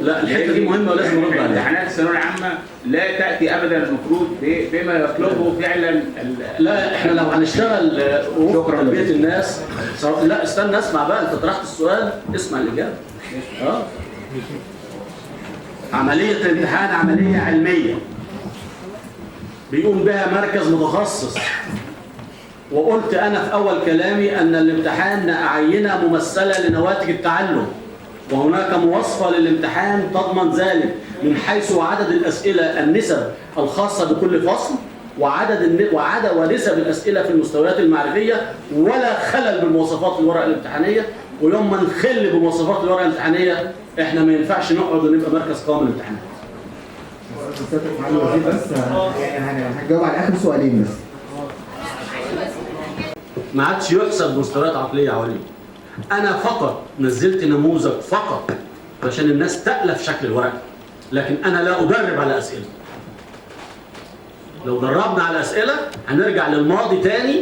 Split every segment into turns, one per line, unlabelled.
لا الحته دي مهمه ولازم نرد عليها.
امتحانات الثانويه العامه لا تاتي ابدا المفروض بما يطلبه فعلا.
لا احنا لو هنشتغل وفق تربيه الناس. لا استنى اسمع بقى، انت طرحت السؤال اسمع الاجابه. عمليه الامتحان عمليه علميه بيقوم بها مركز متخصص، وقلت انا في اول كلامي ان الامتحان عينه ممثله لنواتج التعلم، وهناك مواصفه للامتحان تضمن ذلك من حيث عدد الاسئله، النسب الخاصه بكل فصل، وعدد ونسب الاسئله في المستويات المعرفيه، ولا خلل بمواصفات الورقه الامتحانيه. ويوم ما نخل بمواصفات الورقه الامتحانيه احنا ما ينفعش نقعد ونبقى مركز قومي للامتحانات.
بس يعني هنجاوب على اخر سؤالين بس.
ما عادش يحسب مستويات عقليه عليا. انا فقط نزلت نموذج فقط عشان الناس تألف شكل الورقه، لكن انا لا ادرب على اسئله. لو دربنا على اسئله هنرجع للماضي تاني،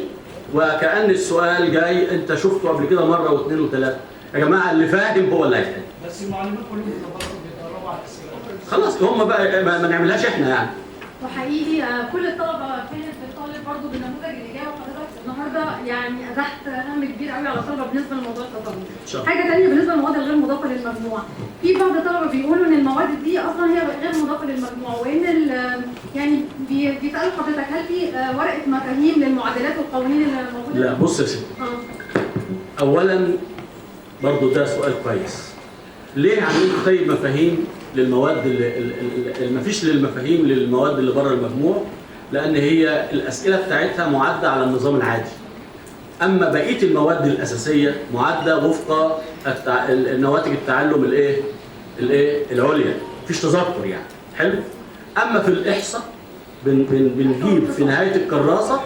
وكأن السؤال جاي انت شفته قبل كده مره واثنين وثلاثه. يا جماعه اللي فاهم هو اللي هيفهم.
بس المعلمين كلهم بيتدربوا على الاسئله.
خلاص هم بقى ما نعملهاش احنا يعني.
وحقيقي كل الطلبه كانت بتطالب برضه بنموذج الاجابه، وحضرتك النهارده يعني ازحت هم كبير قوي على الطلبه بالنسبه لموضوع التطور. حاجه ثانيه بالنسبه للمواد الغير مضافه للمجموع، في بعض الطلبه بيقولوا ان المواد دي اصلا هي غير مضافه للمجموع، وان يعني بيسالوا حضرتك هل في ورقه مفاهيم للمعادلات والقوانين اللي موجوده؟
لا بص يا ستي. اولا برضه ده سؤال كويس. ليه عاملين طيب مفاهيم للمواد اللي مفيش للمفاهيم للمواد اللي بره المجموع؟ لان هي الاسئله بتاعتها معده على النظام العادي. اما بقيه المواد الاساسيه معده وفق نواتج التعلم العليا، مفيش تذكر يعني. حلو. اما في الاحصاء بنجيب في نهايه الكراسه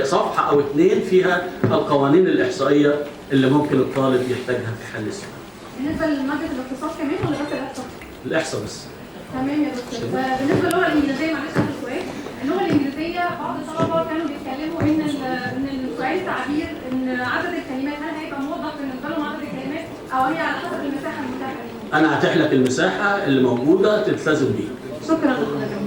صفحه او اثنين فيها القوانين الاحصائيه اللي ممكن الطالب يحتاجها في حل السؤال.
بالنسبه لماده الاقتصاد كمان ولا بس الاحصاء؟
الاحصاء بس.
تمام يا دكتور. بالنسبه للغه الانجليزيه، معلش اخر سؤال. اللغه الانجليزيه بعض الطلبه كانوا بيتكلموا ان سؤال التعبير ان عدد الكلمات هل هيبقى موضح بالنسبه لهم عدد الكلمات او هي على حسب المساحه المتاحه لهم؟
انا هتيح لك المساحه اللي موجوده تلتزم بيها.
شكرا لحضرتك.